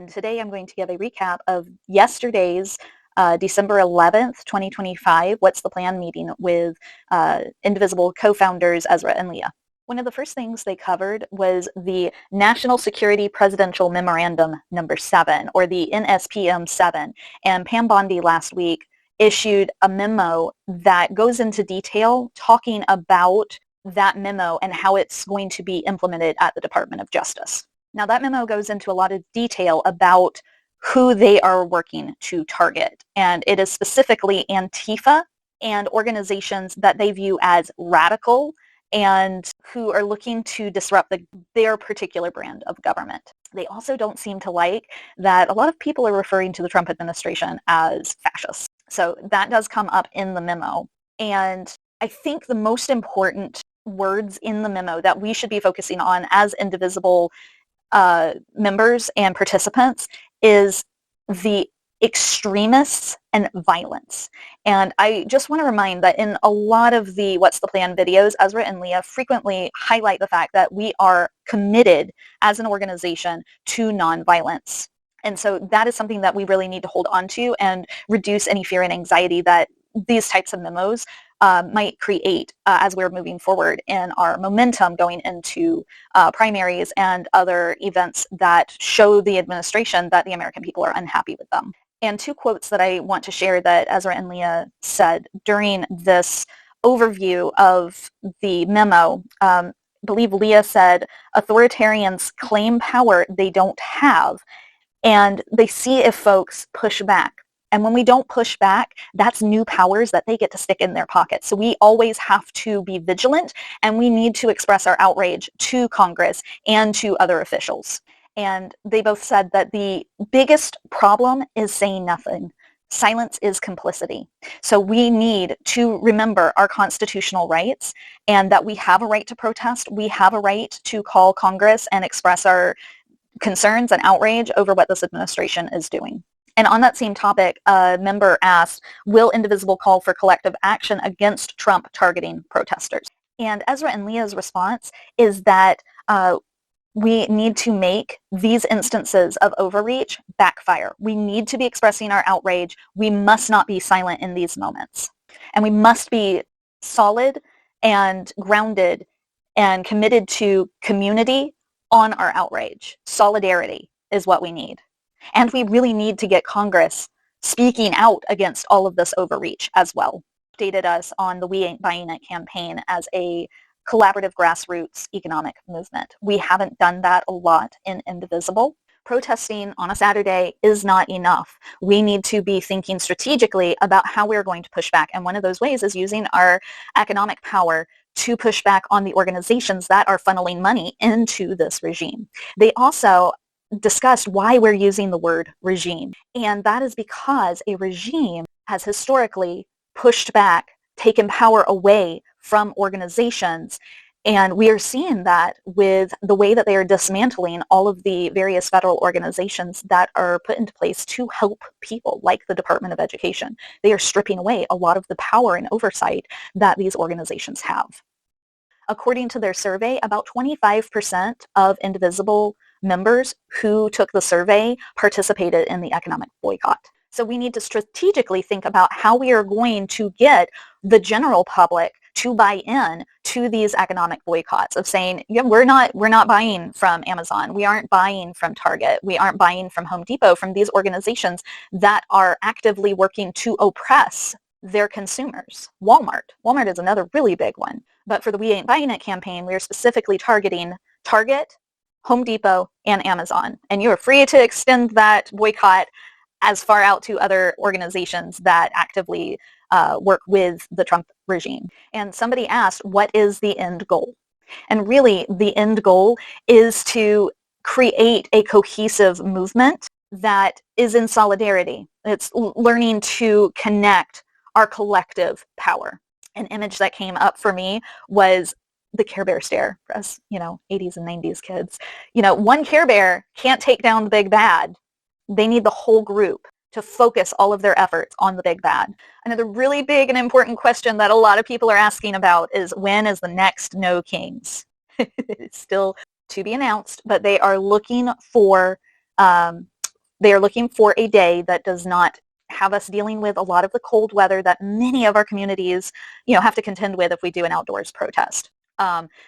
Today I'm going to give a recap of yesterday's December 11th, 2025, What's the Plan meeting with Indivisible co-founders Ezra and Leah. One of the first things they covered was the National Security Presidential Memorandum number 7, or the NSPM 7. And Pam Bondi last week issued a memo that goes into detail talking about that memo and how it's going to be implemented at the Department of Justice. Now, that memo goes into a lot of detail about who they are working to target, and it is specifically Antifa and organizations that they view as radical and who are looking to disrupt their particular brand of government. They also don't seem to like that a lot of people are referring to the Trump administration as fascists. So that does come up in the memo. And I think the most important words in the memo that we should be focusing on as Indivisible members and participants is the extremists and violence. And I just want to remind that in a lot of the What's the Plan videos, Ezra and Leah frequently highlight the fact that we are committed as an organization to nonviolence. And so that is something that we really need to hold on to and reduce any fear and anxiety that these types of memos might create as we're moving forward in our momentum going into primaries and other events that show the administration that the American people are unhappy with them. And two quotes that I want to share that Ezra and Leah said during this overview of the memo. I believe Leah said, authoritarians claim power they don't have, and they see if folks push back. And when we don't push back, that's new powers that they get to stick in their pockets. So we always have to be vigilant, and we need to express our outrage to Congress and to other officials. And they both said that the biggest problem is saying nothing. Silence is complicity. So we need to remember our constitutional rights and that we have a right to protest. We have a right to call Congress and express our concerns and outrage over what this administration is doing. And on that same topic, a member asked, will Indivisible call for collective action against Trump targeting protesters? And Ezra and Leah's response is that we need to make these instances of overreach backfire. We need to be expressing our outrage. We must not be silent in these moments. And we must be solid and grounded and committed to community on our outrage. Solidarity is what we need. And we really need to get Congress speaking out against all of this overreach as well. Updated us on the We Ain't Buying It campaign as a collaborative grassroots economic movement. We haven't done that a lot in Indivisible. Protesting on a Saturday is not enough. We need to be thinking strategically about how we're going to push back. And one of those ways is using our economic power to push back on the organizations that are funneling money into this regime. They also discussed why we're using the word regime. And that is because a regime has historically pushed back, taken power away from organizations. And we are seeing that with the way that they are dismantling all of the various federal organizations that are put into place to help people, like the Department of Education. They are stripping away a lot of the power and oversight that these organizations have. According to their survey, about 25% of Indivisible members who took the survey participated in the economic boycott. So we need to strategically think about how we are going to get the general public to buy in to these economic boycotts of saying, yeah, we're not buying from Amazon. We aren't buying from Target. We aren't buying from Home Depot, from these organizations that are actively working to oppress their consumers. Walmart is another really big one. But for the We Ain't Buying It campaign, we are specifically targeting Target, Home Depot, and Amazon. And you are free to extend that boycott as far out to other organizations that actively work with the Trump regime. And somebody asked, what is the end goal? And really, the end goal is to create a cohesive movement that is in solidarity. It's learning to connect our collective power. An image that came up for me was the Care Bear stare for us, 80s and 90s kids. One Care Bear can't take down the big bad. They need the whole group to focus all of their efforts on the big bad. Another really big and important question that a lot of people are asking about is, when is the next No Kings? It's still to be announced, but they are looking for They are looking for a day that does not have us dealing with a lot of the cold weather that many of our communities, have to contend with if we do an outdoors protest.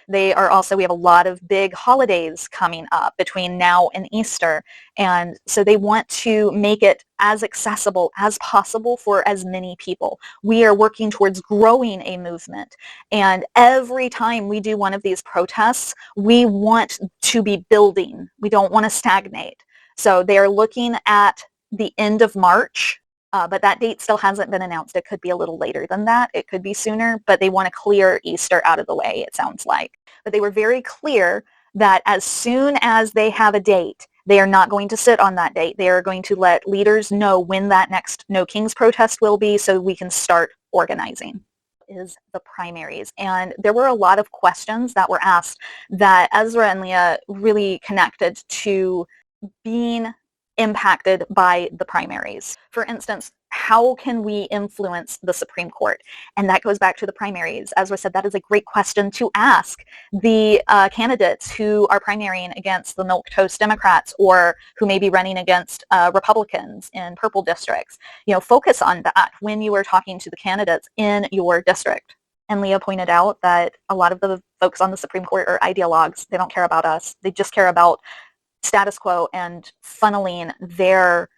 We have a lot of big holidays coming up between now and Easter. And so they want to make it as accessible as possible for as many people. We are working towards growing a movement. And every time we do one of these protests, we want to be building. We don't want to stagnate. So they are looking at the end of March. But that date still hasn't been announced. It could be a little later than that. It could be sooner, but they want to clear Easter out of the way, it sounds like. But they were very clear that as soon as they have a date, they are not going to sit on that date. They are going to let leaders know when that next No Kings protest will be so we can start organizing. Is the primaries. And there were a lot of questions that were asked that Ezra and Leah really connected to being impacted by the primaries. For instance, how can we influence the Supreme Court? And that goes back to the primaries. Ezra said that is a great question to ask the candidates who are primarying against the milquetoast Democrats or who may be running against Republicans in purple districts. Focus on that when you are talking to the candidates in your district. And Leah pointed out that a lot of the folks on the Supreme Court are ideologues. They don't care about us. They just care about status quo and funneling their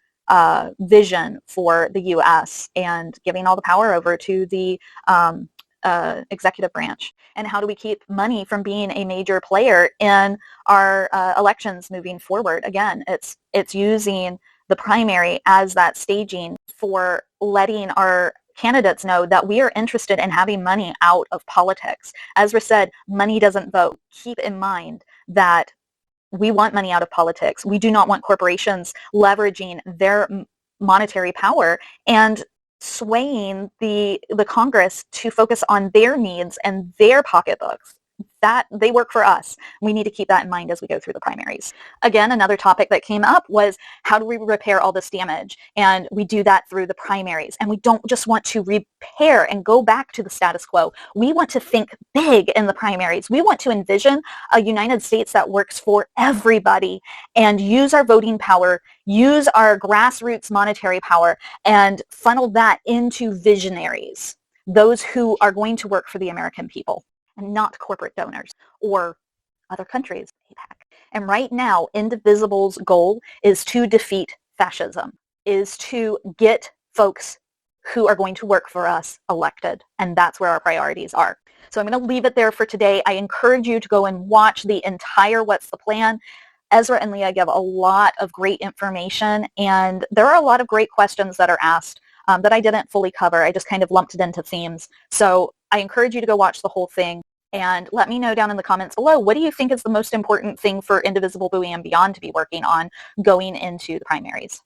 vision for the U.S. and giving all the power over to the executive branch. And how do we keep money from being a major player in our elections moving forward? Again, it's using the primary as that staging for letting our candidates know that we are interested in having money out of politics. Ezra said, money doesn't vote. Keep in mind that we want money out of politics. We do not want corporations leveraging their monetary power and swaying the Congress to focus on their needs and their pocketbooks. That they work for us. We need to keep that in mind as we go through the primaries. Again, another topic that came up was how do we repair all this damage? And we do that through the primaries. And we don't just want to repair and go back to the status quo. We want to think big in the primaries. We want to envision a United States that works for everybody and use our voting power, use our grassroots monetary power, and funnel that into visionaries, those who are going to work for the American people and not corporate donors or other countries, APAC. And right now, Indivisible's goal is to defeat fascism, is to get folks who are going to work for us elected. And that's where our priorities are. So I'm going to leave it there for today. I encourage you to go and watch the entire What's the Plan. Ezra and Leah give a lot of great information, and there are a lot of great questions that are asked that I didn't fully cover. I just kind of lumped it into themes. So I encourage you to go watch the whole thing and let me know down in the comments below, what do you think is the most important thing for Indivisible Bowie and Beyond to be working on going into the primaries?